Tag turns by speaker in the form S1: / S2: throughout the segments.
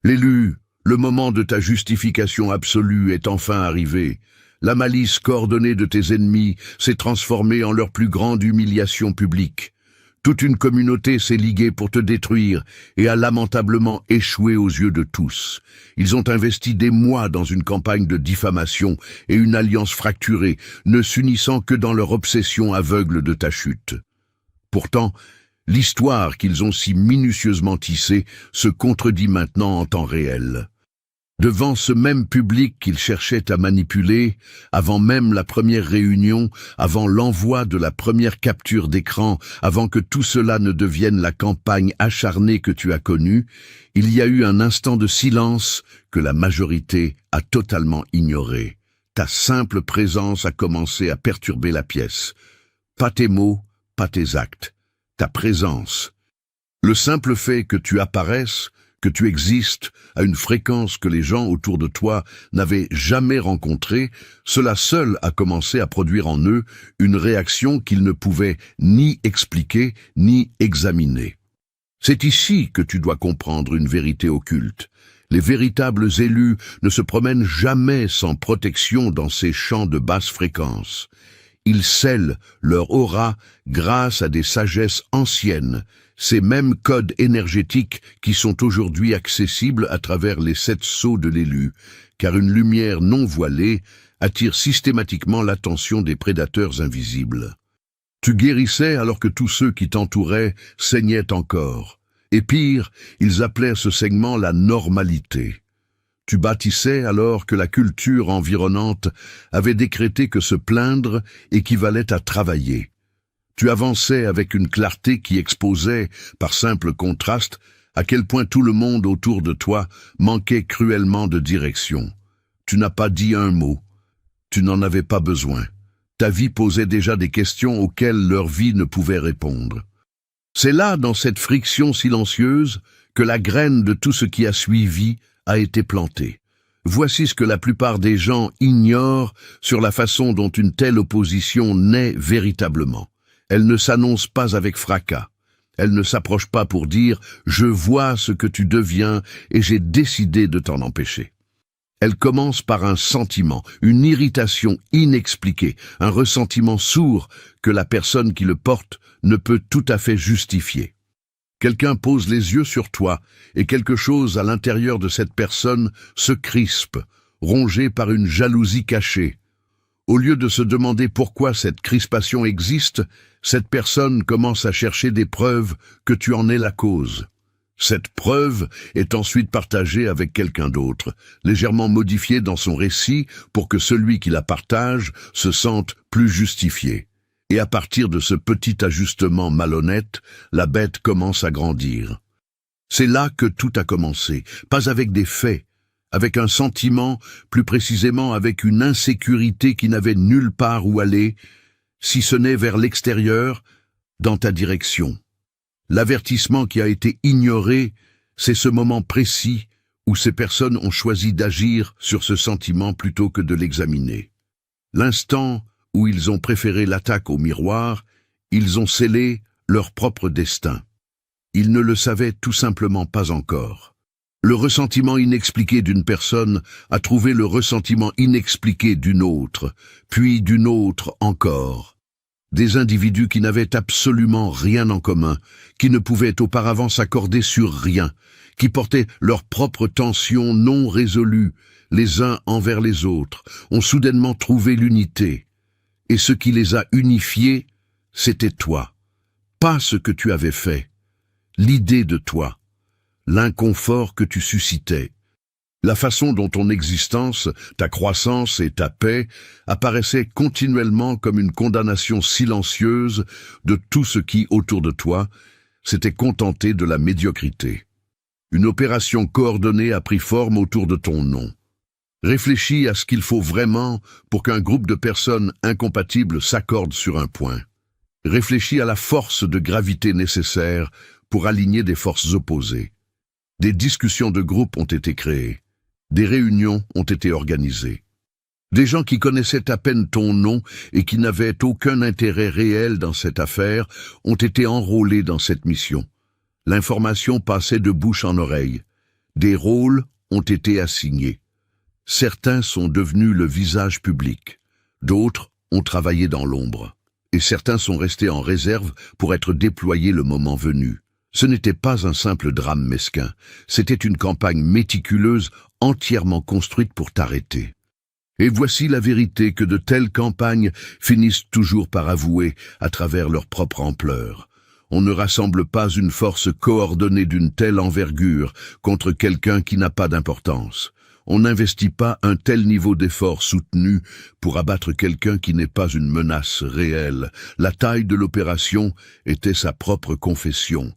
S1: L'élu, le moment de ta justification absolue est enfin arrivé. La malice coordonnée de tes ennemis s'est transformée en leur plus grande humiliation publique. Toute une communauté s'est liguée pour te détruire et a lamentablement échoué aux yeux de tous. Ils ont investi des mois dans une campagne de diffamation et une alliance fracturée, ne s'unissant que dans leur obsession aveugle de ta chute. Pourtant, l'histoire qu'ils ont si minutieusement tissée se contredit maintenant en temps réel. Devant ce même public qu'ils cherchaient à manipuler, avant même la première réunion, avant l'envoi de la première capture d'écran, avant que tout cela ne devienne la campagne acharnée que tu as connue, il y a eu un instant de silence que la majorité a totalement ignoré. Ta simple présence a commencé à perturber la pièce. Pas tes mots, pas tes actes, ta présence. Le simple fait que tu apparaisses, que tu existes à une fréquence que les gens autour de toi n'avaient jamais rencontrée, cela seul a commencé à produire en eux une réaction qu'ils ne pouvaient ni expliquer ni examiner. C'est ici que tu dois comprendre une vérité occulte. Les véritables élus ne se promènent jamais sans protection dans ces champs de basse fréquence. Ils scellent leur aura grâce à des sagesses anciennes, ces mêmes codes énergétiques qui sont aujourd'hui accessibles à travers les 7 sceaux de l'élu, car une lumière non voilée attire systématiquement l'attention des prédateurs invisibles. Tu guérissais alors que tous ceux qui t'entouraient saignaient encore, et pire, ils appelaient ce saignement la normalité. Tu bâtissais alors que la culture environnante avait décrété que se plaindre équivalait à travailler. Tu avançais avec une clarté qui exposait, par simple contraste, à quel point tout le monde autour de toi manquait cruellement de direction. Tu n'as pas dit un mot. Tu n'en avais pas besoin. Ta vie posait déjà des questions auxquelles leur vie ne pouvait répondre. C'est là, dans cette friction silencieuse, que la graine de tout ce qui a suivi a été plantée. Voici ce que la plupart des gens ignorent sur la façon dont une telle opposition naît véritablement. Elle ne s'annonce pas avec fracas. Elle ne s'approche pas pour dire « je vois ce que tu deviens et j'ai décidé de t'en empêcher ». Elle commence par un sentiment, une irritation inexpliquée, un ressentiment sourd que la personne qui le porte ne peut tout à fait justifier. Quelqu'un pose les yeux sur toi et quelque chose à l'intérieur de cette personne se crispe, rongé par une jalousie cachée. Au lieu de se demander pourquoi cette crispation existe, cette personne commence à chercher des preuves que tu en es la cause. Cette preuve est ensuite partagée avec quelqu'un d'autre, légèrement modifiée dans son récit pour que celui qui la partage se sente plus justifié. Et à partir de ce petit ajustement malhonnête, la bête commence à grandir. C'est là que tout a commencé, pas avec des faits, avec un sentiment, plus précisément avec une insécurité qui n'avait nulle part où aller, si ce n'est vers l'extérieur, dans ta direction. L'avertissement qui a été ignoré, c'est ce moment précis où ces personnes ont choisi d'agir sur ce sentiment plutôt que de l'examiner. L'instant où ils ont préféré l'attaque au miroir, ils ont scellé leur propre destin. Ils ne le savaient tout simplement pas encore. Le ressentiment inexpliqué d'une personne a trouvé le ressentiment inexpliqué d'une autre, puis d'une autre encore. Des individus qui n'avaient absolument rien en commun, qui ne pouvaient auparavant s'accorder sur rien, qui portaient leurs propres tensions non résolues, les uns envers les autres, ont soudainement trouvé l'unité. Et ce qui les a unifiés, c'était toi. Pas ce que tu avais fait, l'idée de toi. L'inconfort que tu suscitais, la façon dont ton existence, ta croissance et ta paix apparaissaient continuellement comme une condamnation silencieuse de tout ce qui, autour de toi, s'était contenté de la médiocrité. Une opération coordonnée a pris forme autour de ton nom. Réfléchis à ce qu'il faut vraiment pour qu'un groupe de personnes incompatibles s'accorde sur un point. Réfléchis à la force de gravité nécessaire pour aligner des forces opposées. Des discussions de groupe ont été créées. Des réunions ont été organisées. Des gens qui connaissaient à peine ton nom et qui n'avaient aucun intérêt réel dans cette affaire ont été enrôlés dans cette mission. L'information passait de bouche en oreille. Des rôles ont été assignés. Certains sont devenus le visage public, d'autres ont travaillé dans l'ombre, et certains sont restés en réserve pour être déployés le moment venu. Ce n'était pas un simple drame mesquin, c'était une campagne méticuleuse entièrement construite pour t'arrêter. Et voici la vérité que de telles campagnes finissent toujours par avouer à travers leur propre ampleur. On ne rassemble pas une force coordonnée d'une telle envergure contre quelqu'un qui n'a pas d'importance. On n'investit pas un tel niveau d'effort soutenu pour abattre quelqu'un qui n'est pas une menace réelle. La taille de l'opération était sa propre confession.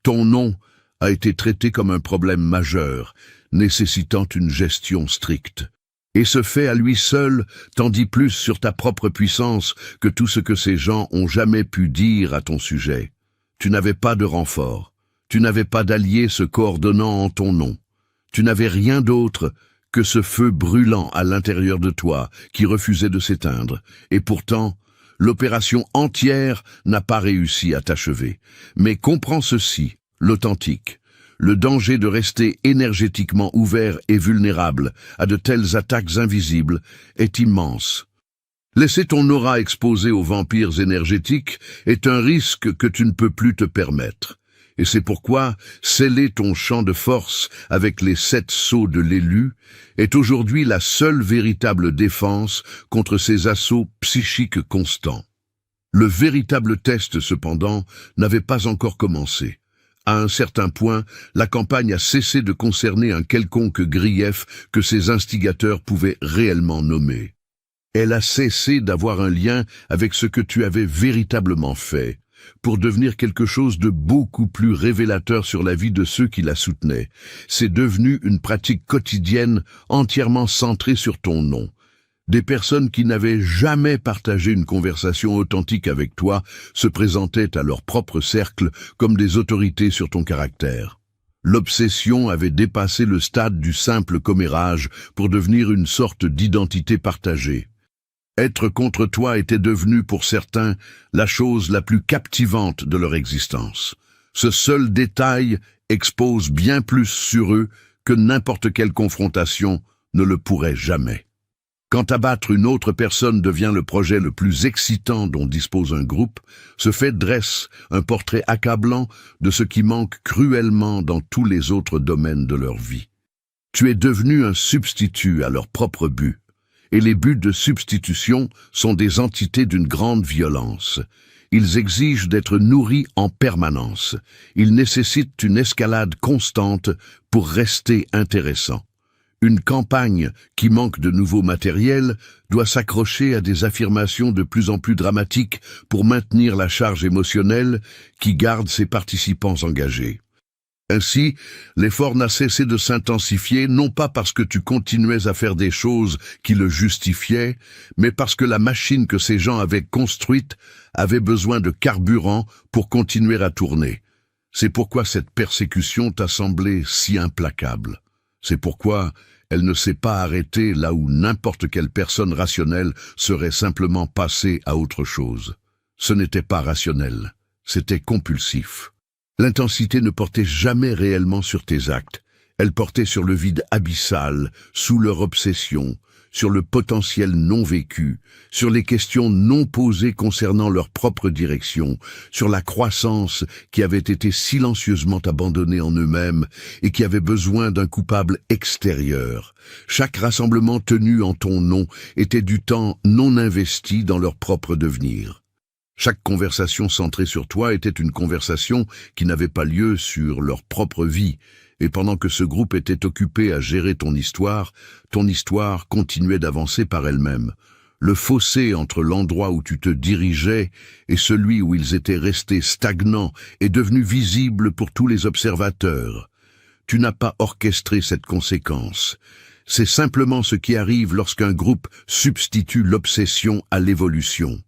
S1: Ton nom a été traité comme un problème majeur, nécessitant une gestion stricte. Et ce fait à lui seul t'en dit plus sur ta propre puissance que tout ce que ces gens ont jamais pu dire à ton sujet. Tu n'avais pas de renfort, tu n'avais pas d'alliés se coordonnant en ton nom. Tu n'avais rien d'autre que ce feu brûlant à l'intérieur de toi qui refusait de s'éteindre. Et pourtant, l'opération entière n'a pas réussi à t'achever. Mais comprends ceci, l'authentique. Le danger de rester énergétiquement ouvert et vulnérable à de telles attaques invisibles est immense. Laisser ton aura exposée aux vampires énergétiques est un risque que tu ne peux plus te permettre. Et c'est pourquoi sceller ton champ de force avec les 7 sceaux de l'élu est aujourd'hui la seule véritable défense contre ces assauts psychiques constants. Le véritable test, cependant, n'avait pas encore commencé. À un certain point, la campagne a cessé de concerner un quelconque grief que ses instigateurs pouvaient réellement nommer. Elle a cessé d'avoir un lien avec ce que tu avais véritablement fait, pour devenir quelque chose de beaucoup plus révélateur sur la vie de ceux qui la soutenaient. C'est devenu une pratique quotidienne entièrement centrée sur ton nom. Des personnes qui n'avaient jamais partagé une conversation authentique avec toi se présentaient à leur propre cercle comme des autorités sur ton caractère. L'obsession avait dépassé le stade du simple commérage pour devenir une sorte d'identité partagée. Être contre toi était devenu pour certains la chose la plus captivante de leur existence. Ce seul détail expose bien plus sur eux que n'importe quelle confrontation ne le pourrait jamais. Quand abattre une autre personne devient le projet le plus excitant dont dispose un groupe, ce fait dresse un portrait accablant de ce qui manque cruellement dans tous les autres domaines de leur vie. Tu es devenu un substitut à leur propre but. Et les buts de substitution sont des entités d'une grande violence. Ils exigent d'être nourris en permanence. Ils nécessitent une escalade constante pour rester intéressants. Une campagne qui manque de nouveau matériel doit s'accrocher à des affirmations de plus en plus dramatiques pour maintenir la charge émotionnelle qui garde ses participants engagés. Ainsi, l'effort n'a cessé de s'intensifier, non pas parce que tu continuais à faire des choses qui le justifiaient, mais parce que la machine que ces gens avaient construite avait besoin de carburant pour continuer à tourner. C'est pourquoi cette persécution t'a semblé si implacable. C'est pourquoi elle ne s'est pas arrêtée là où n'importe quelle personne rationnelle serait simplement passée à autre chose. Ce n'était pas rationnel, c'était compulsif. L'intensité ne portait jamais réellement sur tes actes, elle portait sur le vide abyssal, sous leur obsession, sur le potentiel non vécu, sur les questions non posées concernant leur propre direction, sur la croissance qui avait été silencieusement abandonnée en eux-mêmes et qui avait besoin d'un coupable extérieur. Chaque rassemblement tenu en ton nom était du temps non investi dans leur propre devenir. Chaque conversation centrée sur toi était une conversation qui n'avait pas lieu sur leur propre vie, et pendant que ce groupe était occupé à gérer ton histoire continuait d'avancer par elle-même. Le fossé entre l'endroit où tu te dirigeais et celui où ils étaient restés stagnants est devenu visible pour tous les observateurs. Tu n'as pas orchestré cette conséquence. C'est simplement ce qui arrive lorsqu'un groupe substitue l'obsession à l'évolution.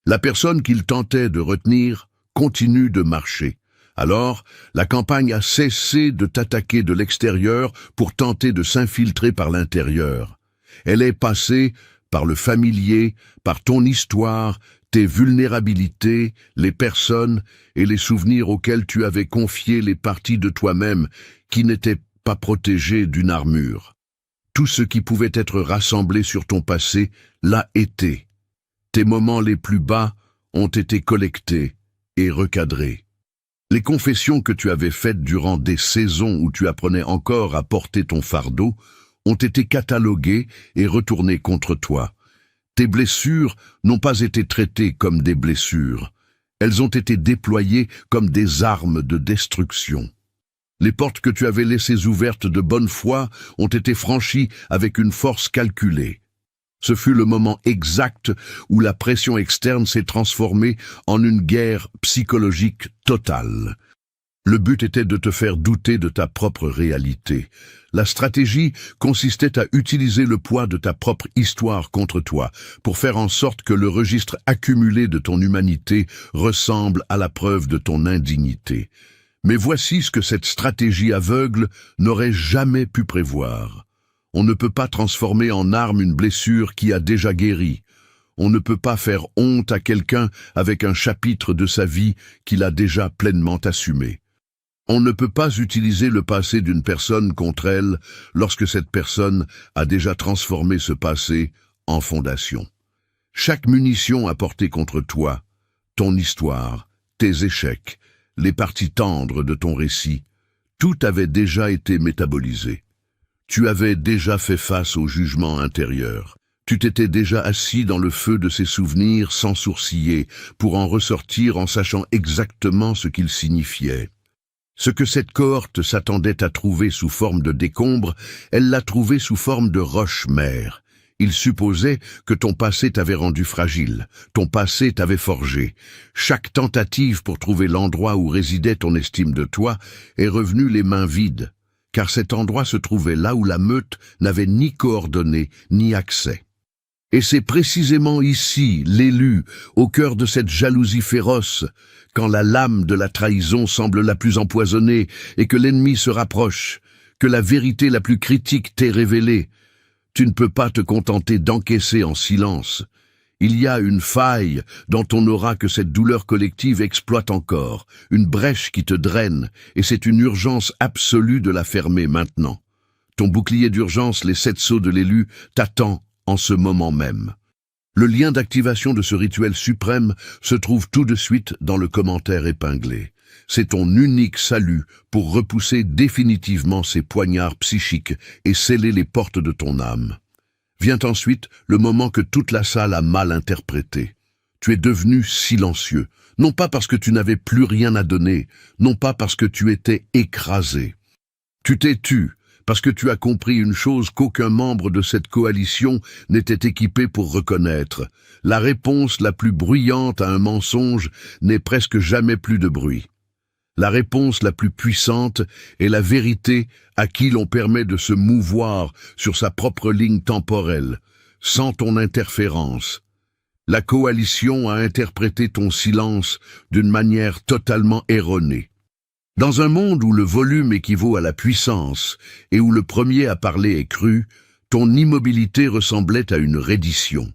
S1: La personne qu'il tentait de retenir continue de marcher. Alors, la campagne a cessé de t'attaquer de l'extérieur pour tenter de s'infiltrer par l'intérieur. Elle est passée par le familier, par ton histoire, tes vulnérabilités, les personnes et les souvenirs auxquels tu avais confié les parties de toi-même qui n'étaient pas protégé d'une armure. Tout ce qui pouvait être rassemblé sur ton passé l'a été. Tes moments les plus bas ont été collectés et recadrés. Les confessions que tu avais faites durant des saisons où tu apprenais encore à porter ton fardeau ont été cataloguées et retournées contre toi. Tes blessures n'ont pas été traitées comme des blessures. Elles ont été déployées comme des armes de destruction. Les portes que tu avais laissées ouvertes de bonne foi ont été franchies avec une force calculée. Ce fut le moment exact où la pression externe s'est transformée en une guerre psychologique totale. Le but était de te faire douter de ta propre réalité. La stratégie consistait à utiliser le poids de ta propre histoire contre toi, pour faire en sorte que le registre accumulé de ton humanité ressemble à la preuve de ton indignité. Mais voici ce que cette stratégie aveugle n'aurait jamais pu prévoir. On ne peut pas transformer en arme une blessure qui a déjà guéri. On ne peut pas faire honte à quelqu'un avec un chapitre de sa vie qu'il a déjà pleinement assumé. On ne peut pas utiliser le passé d'une personne contre elle lorsque cette personne a déjà transformé ce passé en fondation. Chaque munition apportée contre toi, ton histoire, tes échecs, les parties tendres de ton récit, tout avait déjà été métabolisé. Tu avais déjà fait face au jugement intérieur. Tu t'étais déjà assis dans le feu de ces souvenirs sans sourciller pour en ressortir en sachant exactement ce qu'ils signifiaient. Ce que cette cohorte s'attendait à trouver sous forme de décombres, elle l'a trouvé sous forme de roche-mère. Il supposait que ton passé t'avait rendu fragile, ton passé t'avait forgé. Chaque tentative pour trouver l'endroit où résidait ton estime de toi est revenue les mains vides, car cet endroit se trouvait là où la meute n'avait ni coordonnées ni accès. Et c'est précisément ici, l'élu, au cœur de cette jalousie féroce, quand la lame de la trahison semble la plus empoisonnée et que l'ennemi se rapproche, que la vérité la plus critique t'est révélée. Tu ne peux pas te contenter d'encaisser en silence. Il y a une faille dans ton aura que cette douleur collective exploite encore, une brèche qui te draine, et c'est une urgence absolue de la fermer maintenant. Ton bouclier d'urgence, les 7 sceaux de l'élu, t'attend en ce moment même. Le lien d'activation de ce rituel suprême se trouve tout de suite dans le commentaire épinglé. C'est ton unique salut pour repousser définitivement ces poignards psychiques et sceller les portes de ton âme. Vient ensuite le moment que toute la salle a mal interprété. Tu es devenu silencieux, non pas parce que tu n'avais plus rien à donner, non pas parce que tu étais écrasé. Tu t'es tu, parce que tu as compris une chose qu'aucun membre de cette coalition n'était équipé pour reconnaître. La réponse la plus bruyante à un mensonge n'est presque jamais plus de bruit. La réponse la plus puissante est la vérité à qui l'on permet de se mouvoir sur sa propre ligne temporelle, sans ton interférence. La coalition a interprété ton silence d'une manière totalement erronée. Dans un monde où le volume équivaut à la puissance et où le premier à parler est cru, ton immobilité ressemblait à une reddition.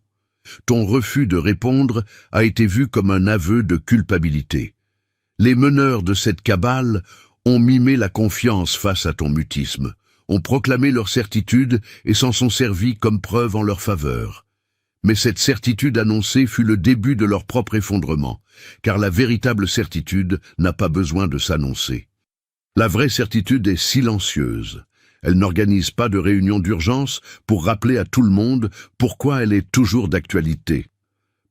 S1: Ton refus de répondre a été vu comme un aveu de culpabilité. Les meneurs de cette cabale ont mimé la confiance face à ton mutisme, ont proclamé leur certitude et s'en sont servis comme preuve en leur faveur. Mais cette certitude annoncée fut le début de leur propre effondrement, car la véritable certitude n'a pas besoin de s'annoncer. La vraie certitude est silencieuse. Elle n'organise pas de réunion d'urgence pour rappeler à tout le monde pourquoi elle est toujours d'actualité.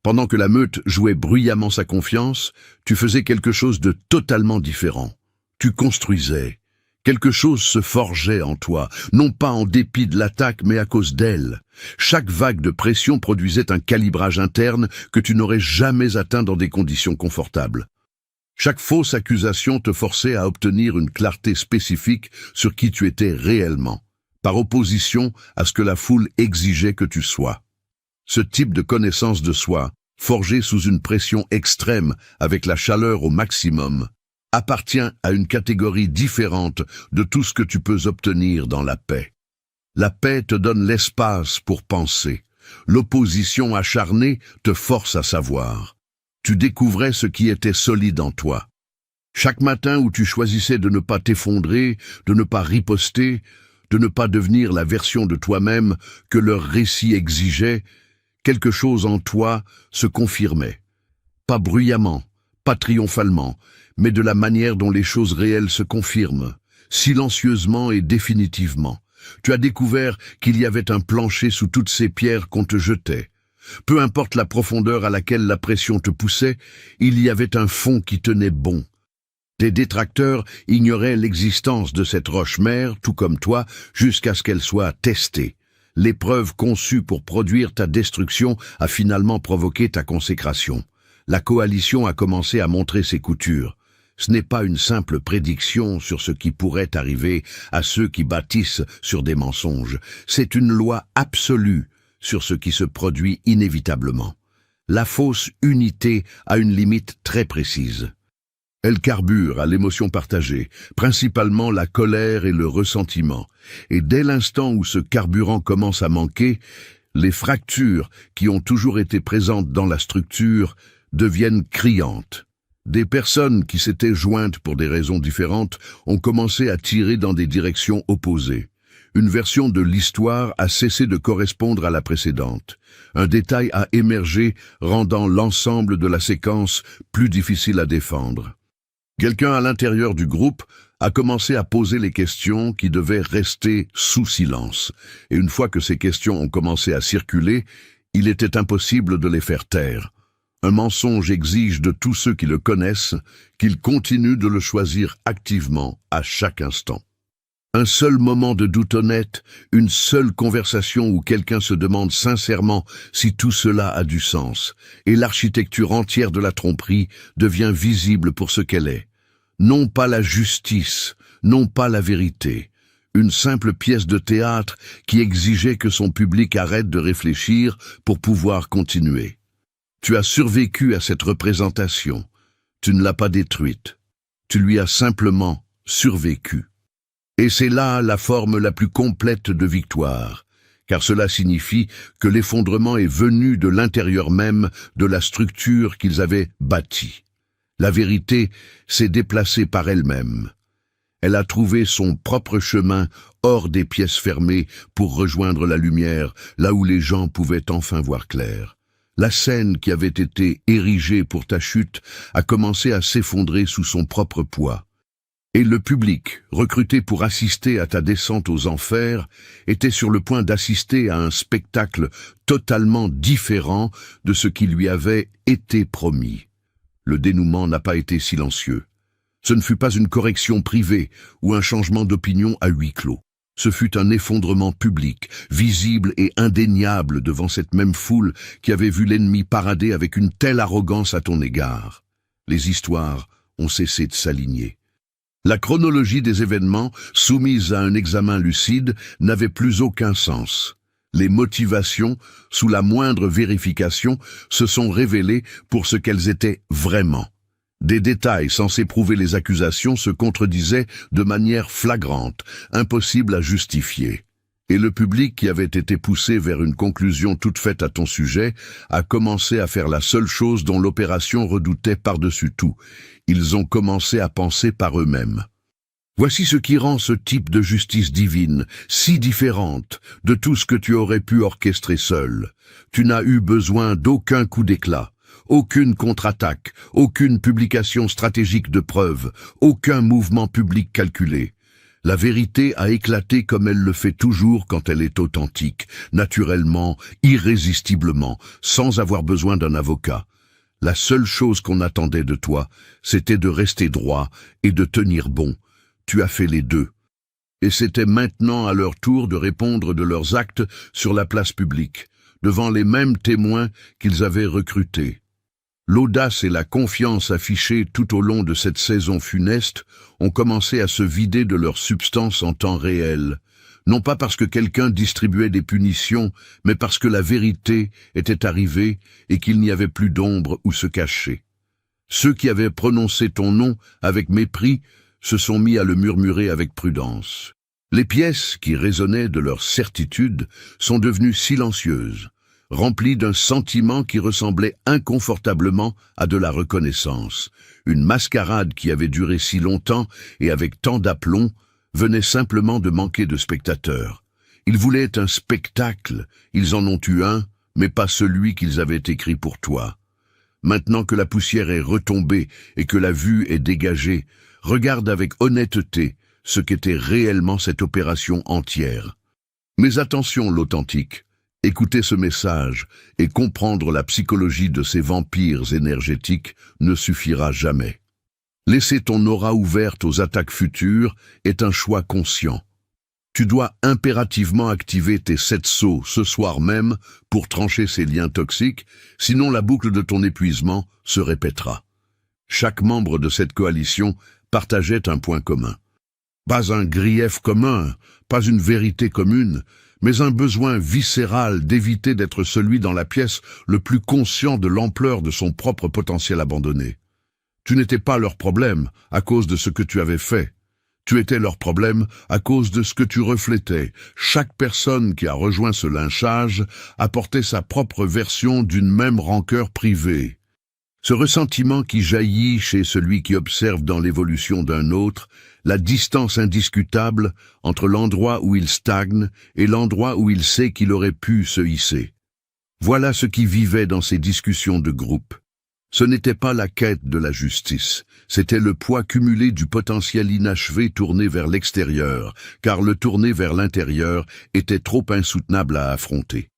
S1: Pendant que la meute jouait bruyamment sa confiance, tu faisais quelque chose de totalement différent. Tu construisais. Quelque chose se forgeait en toi, non pas en dépit de l'attaque, mais à cause d'elle. Chaque vague de pression produisait un calibrage interne que tu n'aurais jamais atteint dans des conditions confortables. Chaque fausse accusation te forçait à obtenir une clarté spécifique sur qui tu étais réellement, par opposition à ce que la foule exigeait que tu sois. Ce type de connaissance de soi, forgé sous une pression extrême avec la chaleur au maximum, appartient à une catégorie différente de tout ce que tu peux obtenir dans la paix. La paix te donne l'espace pour penser. L'opposition acharnée te force à savoir. Tu découvrais ce qui était solide en toi. Chaque matin où tu choisissais de ne pas t'effondrer, de ne pas riposter, de ne pas devenir la version de toi-même que leur récit exigeait, quelque chose en toi se confirmait. Pas bruyamment, pas triomphalement, mais de la manière dont les choses réelles se confirment, silencieusement et définitivement. Tu as découvert qu'il y avait un plancher sous toutes ces pierres qu'on te jetait. Peu importe la profondeur à laquelle la pression te poussait, il y avait un fond qui tenait bon. Tes détracteurs ignoraient l'existence de cette roche-mère, tout comme toi, jusqu'à ce qu'elle soit testée. L'épreuve conçue pour produire ta destruction a finalement provoqué ta consécration. La coalition a commencé à montrer ses coutures. Ce n'est pas une simple prédiction sur ce qui pourrait arriver à ceux qui bâtissent sur des mensonges. C'est une loi absolue sur ce qui se produit inévitablement. La fausse unité a une limite très précise. Elle carbure à l'émotion partagée, principalement la colère et le ressentiment. Et dès l'instant où ce carburant commence à manquer, les fractures qui ont toujours été présentes dans la structure deviennent criantes. Des personnes qui s'étaient jointes pour des raisons différentes ont commencé à tirer dans des directions opposées. Une version de l'histoire a cessé de correspondre à la précédente. Un détail a émergé, rendant l'ensemble de la séquence plus difficile à défendre. Quelqu'un à l'intérieur du groupe a commencé à poser les questions qui devaient rester sous silence. Et une fois que ces questions ont commencé à circuler, il était impossible de les faire taire. Un mensonge exige de tous ceux qui le connaissent qu'ils continuent de le choisir activement à chaque instant. Un seul moment de doute honnête, une seule conversation où quelqu'un se demande sincèrement si tout cela a du sens, et l'architecture entière de la tromperie devient visible pour ce qu'elle est. Non pas la justice, non pas la vérité. Une simple pièce de théâtre qui exigeait que son public arrête de réfléchir pour pouvoir continuer. Tu as survécu à cette représentation. Tu ne l'as pas détruite. Tu lui as simplement survécu. Et c'est là la forme la plus complète de victoire, car cela signifie que l'effondrement est venu de l'intérieur même de la structure qu'ils avaient bâtie. La vérité s'est déplacée par elle-même. Elle a trouvé son propre chemin hors des pièces fermées pour rejoindre la lumière, là où les gens pouvaient enfin voir clair. La scène qui avait été érigée pour ta chute a commencé à s'effondrer sous son propre poids. Et le public, recruté pour assister à ta descente aux enfers, était sur le point d'assister à un spectacle totalement différent de ce qui lui avait été promis. Le dénouement n'a pas été silencieux. Ce ne fut pas une correction privée ou un changement d'opinion à huis clos. Ce fut un effondrement public, visible et indéniable devant cette même foule qui avait vu l'ennemi parader avec une telle arrogance à ton égard. Les histoires ont cessé de s'aligner. La chronologie des événements, soumise à un examen lucide, n'avait plus aucun sens. Les motivations, sous la moindre vérification, se sont révélées pour ce qu'elles étaient vraiment. Des détails censés prouver les accusations se contredisaient de manière flagrante, impossible à justifier. Et le public qui avait été poussé vers une conclusion toute faite à ton sujet a commencé à faire la seule chose dont l'opération redoutait par-dessus tout. Ils ont commencé à penser par eux-mêmes. Voici ce qui rend ce type de justice divine si différente de tout ce que tu aurais pu orchestrer seul. Tu n'as eu besoin d'aucun coup d'éclat, aucune contre-attaque, aucune publication stratégique de preuves, aucun mouvement public calculé. La vérité a éclaté comme elle le fait toujours quand elle est authentique, naturellement, irrésistiblement, sans avoir besoin d'un avocat. La seule chose qu'on attendait de toi, c'était de rester droit et de tenir bon. Tu as fait les deux. Et c'était maintenant à leur tour de répondre de leurs actes sur la place publique, devant les mêmes témoins qu'ils avaient recrutés. L'audace et la confiance affichées tout au long de cette saison funeste ont commencé à se vider de leur substance en temps réel, non pas parce que quelqu'un distribuait des punitions, mais parce que la vérité était arrivée et qu'il n'y avait plus d'ombre où se cacher. Ceux qui avaient prononcé ton nom avec mépris se sont mis à le murmurer avec prudence. Les pièces qui résonnaient de leur certitude sont devenues silencieuses, rempli d'un sentiment qui ressemblait inconfortablement à de la reconnaissance. Une mascarade qui avait duré si longtemps et avec tant d'aplomb venait simplement de manquer de spectateurs. Ils voulaient un spectacle, ils en ont eu un, mais pas celui qu'ils avaient écrit pour toi. Maintenant que la poussière est retombée et que la vue est dégagée, regarde avec honnêteté ce qu'était réellement cette opération entière. Mais attention, l'authentique, écouter ce message et comprendre la psychologie de ces vampires énergétiques ne suffira jamais. Laisser ton aura ouverte aux attaques futures est un choix conscient. Tu dois impérativement activer tes 7 sauts ce soir même pour trancher ces liens toxiques, sinon la boucle de ton épuisement se répétera. Chaque membre de cette coalition partageait un point commun. Pas un grief commun, pas une vérité commune, mais un besoin viscéral d'éviter d'être celui dans la pièce le plus conscient de l'ampleur de son propre potentiel abandonné. Tu n'étais pas leur problème à cause de ce que tu avais fait. Tu étais leur problème à cause de ce que tu reflétais. Chaque personne qui a rejoint ce lynchage apportait sa propre version d'une même rancœur privée. Ce ressentiment qui jaillit chez celui qui observe dans l'évolution d'un autre la distance indiscutable entre l'endroit où il stagne et l'endroit où il sait qu'il aurait pu se hisser. Voilà ce qui vivait dans ces discussions de groupe. Ce n'était pas la quête de la justice, c'était le poids cumulé du potentiel inachevé tourné vers l'extérieur, car le tourner vers l'intérieur était trop insoutenable à affronter.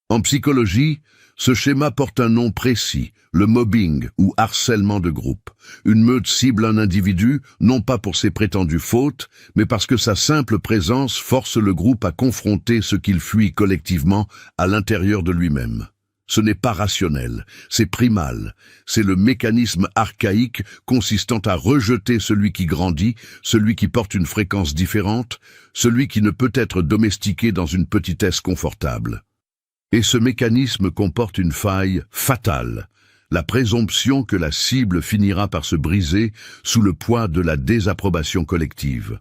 S1: En psychologie, ce schéma porte un nom précis, le mobbing ou harcèlement de groupe. Une meute cible un individu, non pas pour ses prétendues fautes, mais parce que sa simple présence force le groupe à confronter ce qu'il fuit collectivement à l'intérieur de lui-même. Ce n'est pas rationnel, c'est primal, c'est le mécanisme archaïque consistant à rejeter celui qui grandit, celui qui porte une fréquence différente, celui qui ne peut être domestiqué dans une petitesse confortable. Et ce mécanisme comporte une faille fatale, la présomption que la cible finira par se briser sous le poids de la désapprobation collective.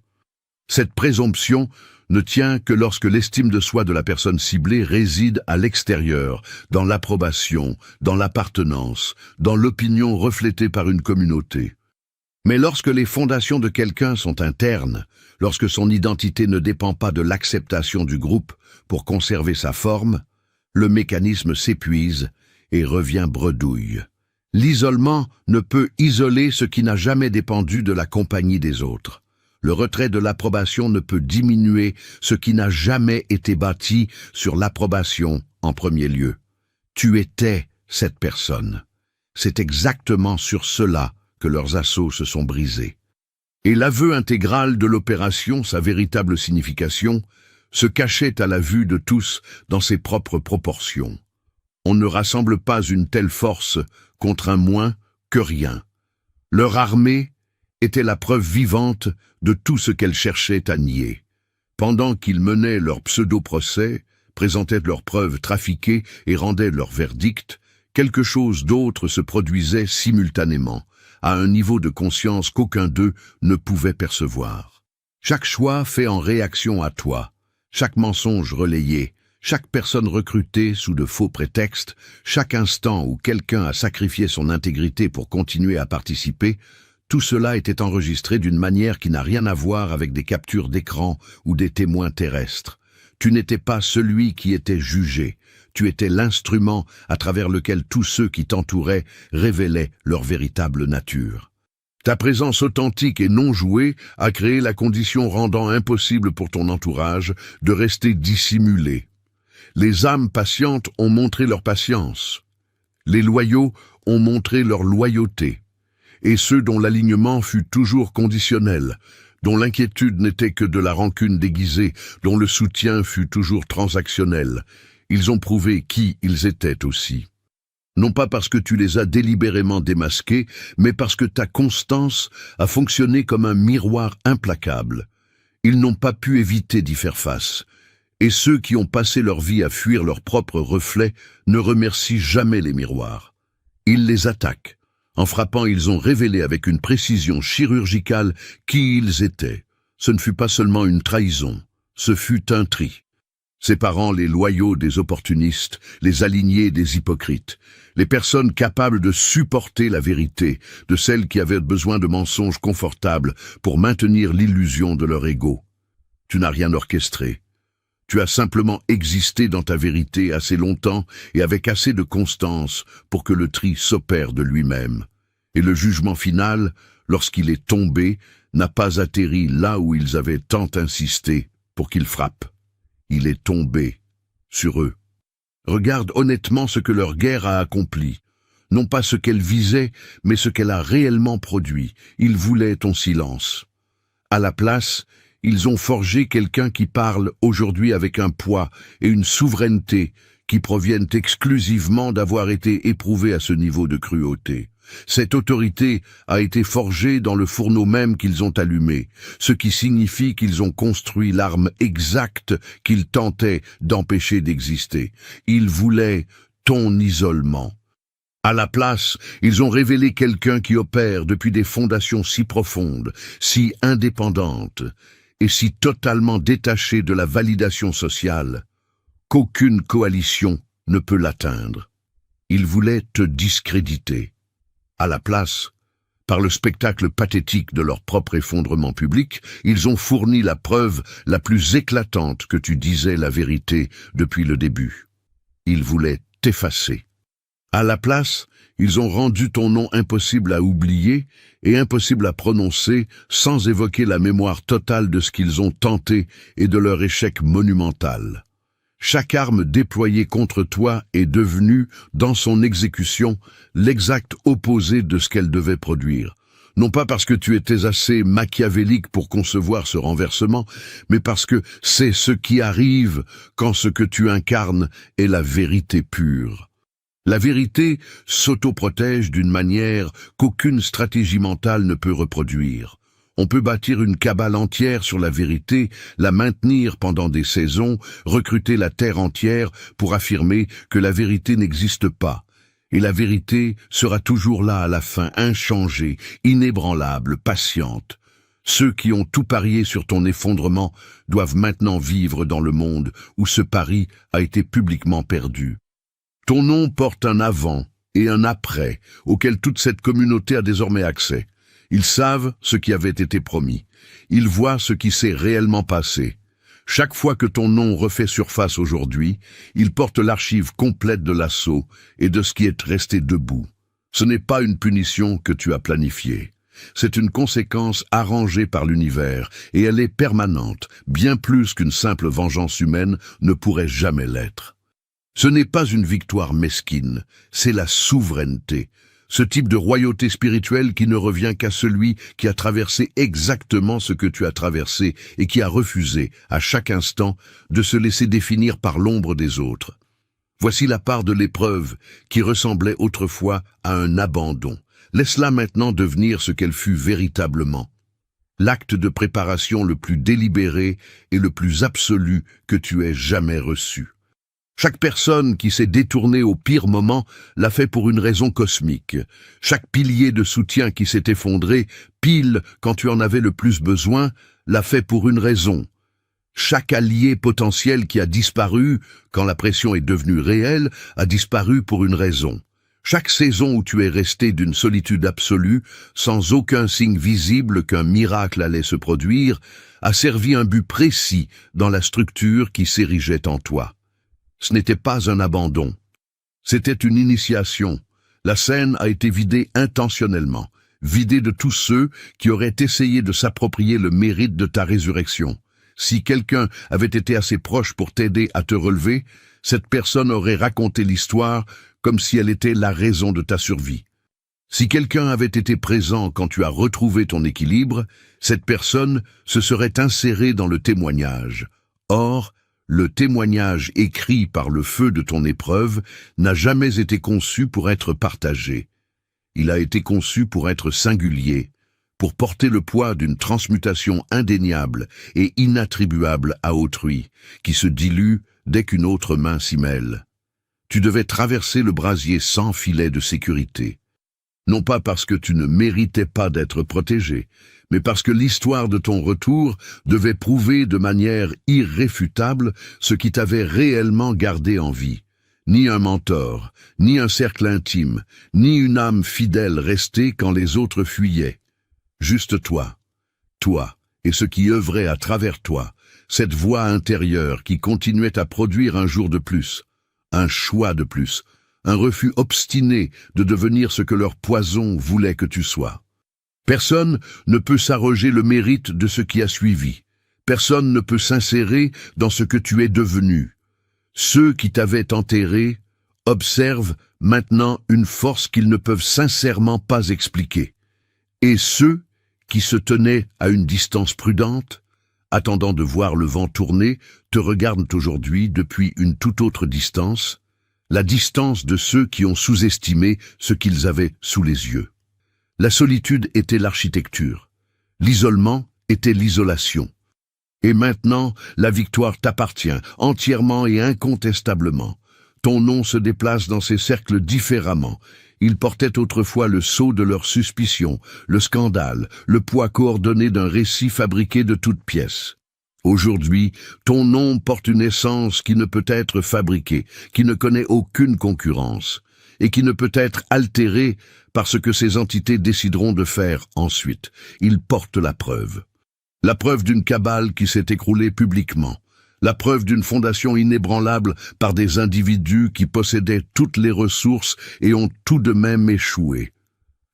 S1: Cette présomption ne tient que lorsque l'estime de soi de la personne ciblée réside à l'extérieur, dans l'approbation, dans l'appartenance, dans l'opinion reflétée par une communauté. Mais lorsque les fondations de quelqu'un sont internes, lorsque son identité ne dépend pas de l'acceptation du groupe pour conserver sa forme, le mécanisme s'épuise et revient bredouille. L'isolement ne peut isoler ce qui n'a jamais dépendu de la compagnie des autres. Le retrait de l'approbation ne peut diminuer ce qui n'a jamais été bâti sur l'approbation en premier lieu. Tu étais cette personne. C'est exactement sur cela que leurs assauts se sont brisés. Et l'aveu intégral de l'opération, sa véritable signification, se cachait à la vue de tous dans ses propres proportions. On ne rassemble pas une telle force contre un moins que rien. Leur armée était la preuve vivante de tout ce qu'elle cherchait à nier. Pendant qu'ils menaient leur pseudo-procès, présentaient leurs preuves trafiquées et rendaient leur verdict, quelque chose d'autre se produisait simultanément, à un niveau de conscience qu'aucun d'eux ne pouvait percevoir. Chaque choix fait en réaction à toi, chaque mensonge relayé, chaque personne recrutée sous de faux prétextes, chaque instant où quelqu'un a sacrifié son intégrité pour continuer à participer, tout cela était enregistré d'une manière qui n'a rien à voir avec des captures d'écran ou des témoins terrestres. Tu n'étais pas celui qui était jugé, tu étais l'instrument à travers lequel tous ceux qui t'entouraient révélaient leur véritable nature. Ta présence authentique et non jouée a créé la condition rendant impossible pour ton entourage de rester dissimulé. Les âmes patientes ont montré leur patience. Les loyaux ont montré leur loyauté. Et ceux dont l'alignement fut toujours conditionnel, dont l'inquiétude n'était que de la rancune déguisée, dont le soutien fut toujours transactionnel, ils ont prouvé qui ils étaient aussi. Non pas parce que tu les as délibérément démasqués, mais parce que ta constance a fonctionné comme un miroir implacable. Ils n'ont pas pu éviter d'y faire face. Et ceux qui ont passé leur vie à fuir leurs propres reflets ne remercient jamais les miroirs. Ils les attaquent. En frappant, ils ont révélé avec une précision chirurgicale qui ils étaient. Ce ne fut pas seulement une trahison, ce fut un tri. séparant les loyaux des opportunistes, les alignés des hypocrites, les personnes capables de supporter la vérité, de celles qui avaient besoin de mensonges confortables pour maintenir l'illusion de leur ego. Tu n'as rien orchestré. Tu as simplement existé dans ta vérité assez longtemps et avec assez de constance pour que le tri s'opère de lui-même. Et le jugement final, lorsqu'il est tombé, n'a pas atterri là où ils avaient tant insisté pour qu'il frappe. Il est tombé sur eux. Regarde honnêtement ce que leur guerre a accompli. Non pas ce qu'elle visait, mais ce qu'elle a réellement produit. Ils voulaient ton silence. À la place, ils ont forgé quelqu'un qui parle aujourd'hui avec un poids et une souveraineté qui proviennent exclusivement d'avoir été éprouvé à ce niveau de cruauté. Cette autorité a été forgée dans le fourneau même qu'ils ont allumé, ce qui signifie qu'ils ont construit l'arme exacte qu'ils tentaient d'empêcher d'exister. Ils voulaient ton isolement. À la place, ils ont révélé quelqu'un qui opère depuis des fondations si profondes, si indépendantes, et si totalement détaché de la validation sociale, qu'aucune coalition ne peut l'atteindre. Ils voulaient te discréditer. À la place, par le spectacle pathétique de leur propre effondrement public, ils ont fourni la preuve la plus éclatante que tu disais la vérité depuis le début. Ils voulaient t'effacer. À la place, ils ont rendu ton nom impossible à oublier et impossible à prononcer sans évoquer la mémoire totale de ce qu'ils ont tenté et de leur échec monumental. Chaque arme déployée contre toi est devenue, dans son exécution, l'exact opposé de ce qu'elle devait produire. Non pas parce que tu étais assez machiavélique pour concevoir ce renversement, mais parce que c'est ce qui arrive quand ce que tu incarnes est la vérité pure. La vérité s'autoprotège d'une manière qu'aucune stratégie mentale ne peut reproduire. On peut bâtir une cabale entière sur la vérité, la maintenir pendant des saisons, recruter la terre entière pour affirmer que la vérité n'existe pas. Et la vérité sera toujours là à la fin, inchangée, inébranlable, patiente. Ceux qui ont tout parié sur ton effondrement doivent maintenant vivre dans le monde où ce pari a été publiquement perdu. Ton nom porte un avant et un après, auquel toute cette communauté a désormais accès. Ils savent ce qui avait été promis. Ils voient ce qui s'est réellement passé. Chaque fois que ton nom refait surface aujourd'hui, il porte l'archive complète de l'assaut et de ce qui est resté debout. Ce n'est pas une punition que tu as planifiée. C'est une conséquence arrangée par l'univers et elle est permanente, bien plus qu'une simple vengeance humaine ne pourrait jamais l'être. Ce n'est pas une victoire mesquine, c'est la souveraineté. Ce type de royauté spirituelle qui ne revient qu'à celui qui a traversé exactement ce que tu as traversé et qui a refusé, à chaque instant, de se laisser définir par l'ombre des autres. Voici la part de l'épreuve qui ressemblait autrefois à un abandon. Laisse-la maintenant devenir ce qu'elle fut véritablement. L'acte de préparation le plus délibéré et le plus absolu que tu aies jamais reçu. Chaque personne qui s'est détournée au pire moment l'a fait pour une raison cosmique. Chaque pilier de soutien qui s'est effondré, pile quand tu en avais le plus besoin, l'a fait pour une raison. Chaque allié potentiel qui a disparu, quand la pression est devenue réelle, a disparu pour une raison. Chaque saison où tu es resté d'une solitude absolue, sans aucun signe visible qu'un miracle allait se produire, a servi un but précis dans la structure qui s'érigeait en toi. Ce n'était pas un abandon. C'était une initiation. La scène a été vidée intentionnellement, vidée de tous ceux qui auraient essayé de s'approprier le mérite de ta résurrection. Si quelqu'un avait été assez proche pour t'aider à te relever, cette personne aurait raconté l'histoire comme si elle était la raison de ta survie. Si quelqu'un avait été présent quand tu as retrouvé ton équilibre, cette personne se serait insérée dans le témoignage. Or, le témoignage écrit par le feu de ton épreuve n'a jamais été conçu pour être partagé. Il a été conçu pour être singulier, pour porter le poids d'une transmutation indéniable et inattribuable à autrui, qui se dilue dès qu'une autre main s'y mêle. Tu devais traverser le brasier sans filet de sécurité. Non pas parce que tu ne méritais pas d'être protégé, mais parce que l'histoire de ton retour devait prouver de manière irréfutable ce qui t'avait réellement gardé en vie. Ni un mentor, ni un cercle intime, ni une âme fidèle restée quand les autres fuyaient. Juste toi, toi et ce qui œuvrait à travers toi, cette voix intérieure qui continuait à produire un jour de plus, un choix de plus, un refus obstiné de devenir ce que leur poison voulait que tu sois. Personne ne peut s'arroger le mérite de ce qui a suivi. Personne ne peut s'insérer dans ce que tu es devenu. Ceux qui t'avaient enterré observent maintenant une force qu'ils ne peuvent sincèrement pas expliquer. Et ceux qui se tenaient à une distance prudente, attendant de voir le vent tourner, te regardent aujourd'hui depuis une toute autre distance, la distance de ceux qui ont sous-estimé ce qu'ils avaient sous les yeux. La solitude était l'architecture, l'isolement était l'isolation. Et maintenant, la victoire t'appartient, entièrement et incontestablement. Ton nom se déplace dans ces cercles différemment. Ils portaient autrefois le sceau de leur suspicion, le scandale, le poids coordonné d'un récit fabriqué de toutes pièces. Aujourd'hui, ton nom porte une essence qui ne peut être fabriquée, qui ne connaît aucune concurrence, et qui ne peut être altérée par ce que ces entités décideront de faire ensuite. Il porte la preuve. La preuve d'une cabale qui s'est écroulée publiquement. La preuve d'une fondation inébranlable par des individus qui possédaient toutes les ressources et ont tout de même échoué.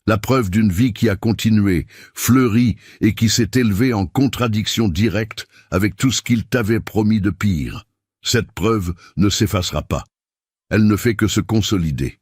S1: La preuve d'une vie qui a continué, fleuri et qui s'est élevée en contradiction directe avec tout ce qu'il t'avait promis de pire. Cette preuve ne s'effacera pas. Elle ne fait que se consolider.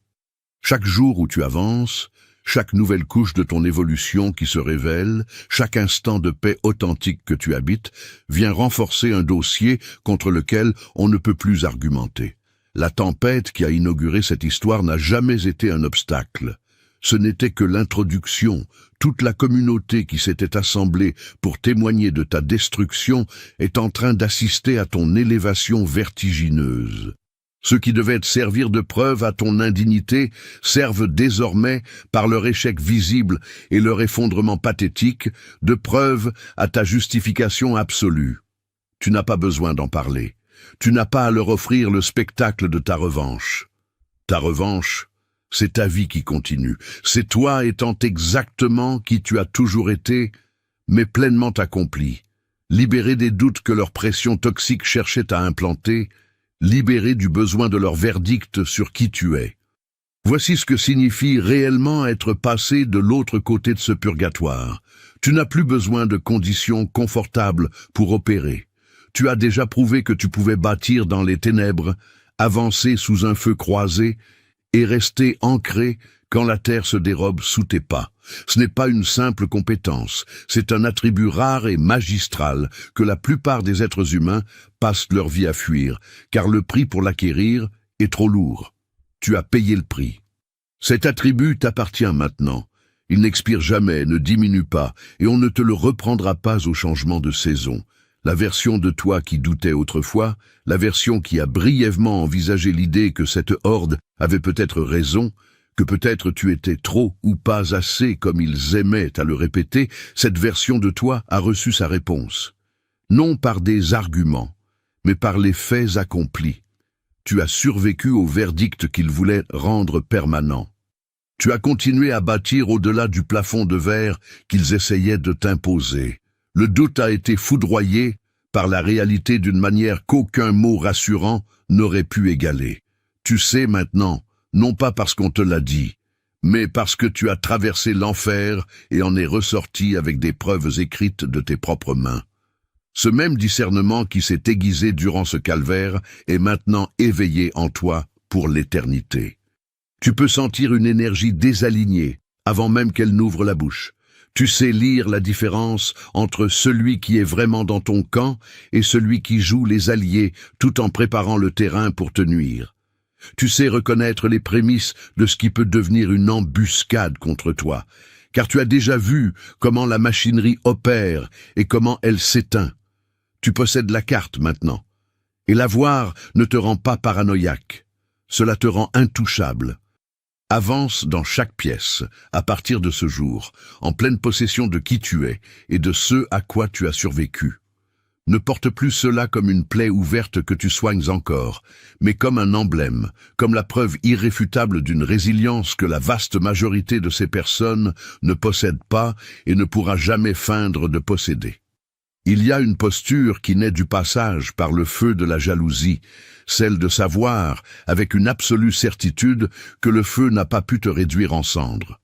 S1: Chaque jour où tu avances, chaque nouvelle couche de ton évolution qui se révèle, chaque instant de paix authentique que tu habites, vient renforcer un dossier contre lequel on ne peut plus argumenter. La tempête qui a inauguré cette histoire n'a jamais été un obstacle. Ce n'était que l'introduction. Toute la communauté qui s'était assemblée pour témoigner de ta destruction est en train d'assister à ton élévation vertigineuse. Ceux qui devaient servir de preuve à ton indignité servent désormais, par leur échec visible et leur effondrement pathétique, de preuve à ta justification absolue. Tu n'as pas besoin d'en parler. Tu n'as pas à leur offrir le spectacle de ta revanche. Ta revanche, c'est ta vie qui continue. C'est toi étant exactement qui tu as toujours été, mais pleinement accompli. Libéré des doutes que leur pression toxique cherchait à implanter, libéré du besoin de leur verdict sur qui tu es. Voici ce que signifie réellement être passé de l'autre côté de ce purgatoire. Tu n'as plus besoin de conditions confortables pour opérer. Tu as déjà prouvé que tu pouvais bâtir dans les ténèbres, avancer sous un feu croisé et rester ancré quand la terre se dérobe sous tes pas. Ce n'est pas une simple compétence, c'est un attribut rare et magistral que la plupart des êtres humains passent leur vie à fuir, car le prix pour l'acquérir est trop lourd. Tu as payé le prix. Cet attribut t'appartient maintenant. Il n'expire jamais, ne diminue pas, et on ne te le reprendra pas au changement de saison. La version de toi qui doutait autrefois, la version qui a brièvement envisagé l'idée que cette horde avait peut-être raison, que peut-être tu étais trop ou pas assez comme ils aimaient à le répéter, cette version de toi a reçu sa réponse. Non par des arguments, mais par les faits accomplis. Tu as survécu au verdict qu'ils voulaient rendre permanent. Tu as continué à bâtir au-delà du plafond de verre qu'ils essayaient de t'imposer. Le doute a été foudroyé par la réalité d'une manière qu'aucun mot rassurant n'aurait pu égaler. Tu sais maintenant, non pas parce qu'on te l'a dit, mais parce que tu as traversé l'enfer et en es ressorti avec des preuves écrites de tes propres mains. Ce même discernement qui s'est aiguisé durant ce calvaire est maintenant éveillé en toi pour l'éternité. Tu peux sentir une énergie désalignée avant même qu'elle n'ouvre la bouche. Tu sais lire la différence entre celui qui est vraiment dans ton camp et celui qui joue les alliés tout en préparant le terrain pour te nuire. Tu sais reconnaître les prémices de ce qui peut devenir une embuscade contre toi, car tu as déjà vu comment la machinerie opère et comment elle s'éteint. Tu possèdes la carte maintenant, et la voir ne te rend pas paranoïaque, cela te rend intouchable. Avance dans chaque pièce, à partir de ce jour, en pleine possession de qui tu es et de ce à quoi tu as survécu. Ne porte plus cela comme une plaie ouverte que tu soignes encore, mais comme un emblème, comme la preuve irréfutable d'une résilience que la vaste majorité de ces personnes ne possède pas et ne pourra jamais feindre de posséder. Il y a une posture qui naît du passage par le feu de la jalousie, celle de savoir, avec une absolue certitude, que le feu n'a pas pu te réduire en cendres.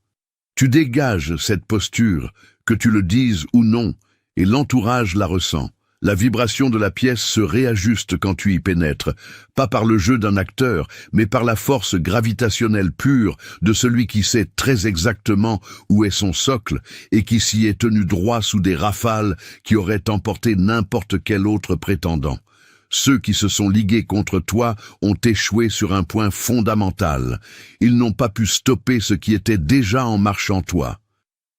S1: Tu dégages cette posture, que tu le dises ou non, et l'entourage la ressent. La vibration de la pièce se réajuste quand tu y pénètres, pas par le jeu d'un acteur, mais par la force gravitationnelle pure de celui qui sait très exactement où est son socle et qui s'y est tenu droit sous des rafales qui auraient emporté n'importe quel autre prétendant. Ceux qui se sont ligués contre toi ont échoué sur un point fondamental. Ils n'ont pas pu stopper ce qui était déjà en marche en toi.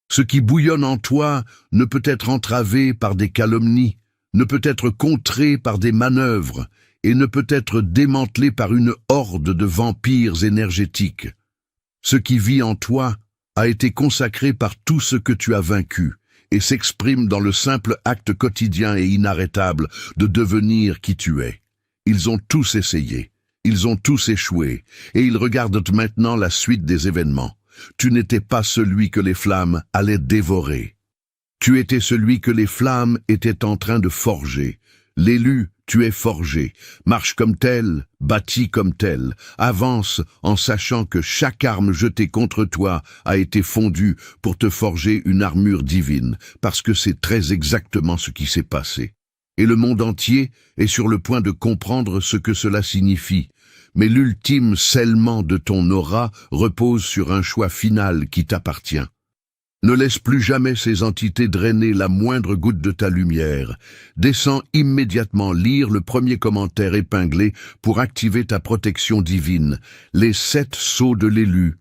S1: Ce qui bouillonne en toi ne peut être entravé par des calomnies, ne peut être contré par des manœuvres et ne peut être démantelé par une horde de vampires énergétiques. Ce qui vit en toi a été consacré par tout ce que tu as vaincu et s'exprime dans le simple acte quotidien et inarrêtable de devenir qui tu es. Ils ont tous essayé, ils ont tous échoué et ils regardent maintenant la suite des événements. Tu n'étais pas celui que les flammes allaient dévorer. Tu étais celui que les flammes étaient en train de forger. L'élu, tu es forgé. Marche comme tel, bâti comme tel. Avance en sachant que chaque arme jetée contre toi a été fondue pour te forger une armure divine, parce que c'est très exactement ce qui s'est passé. Et le monde entier est sur le point de comprendre ce que cela signifie. Mais l'ultime scellement de ton aura repose sur un choix final qui t'appartient. Ne laisse plus jamais ces entités drainer la moindre goutte de ta lumière. Descends immédiatement lire le premier commentaire épinglé pour activer ta protection divine, les 7 sceaux de l'élu,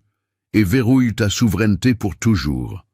S1: et verrouille ta souveraineté pour toujours.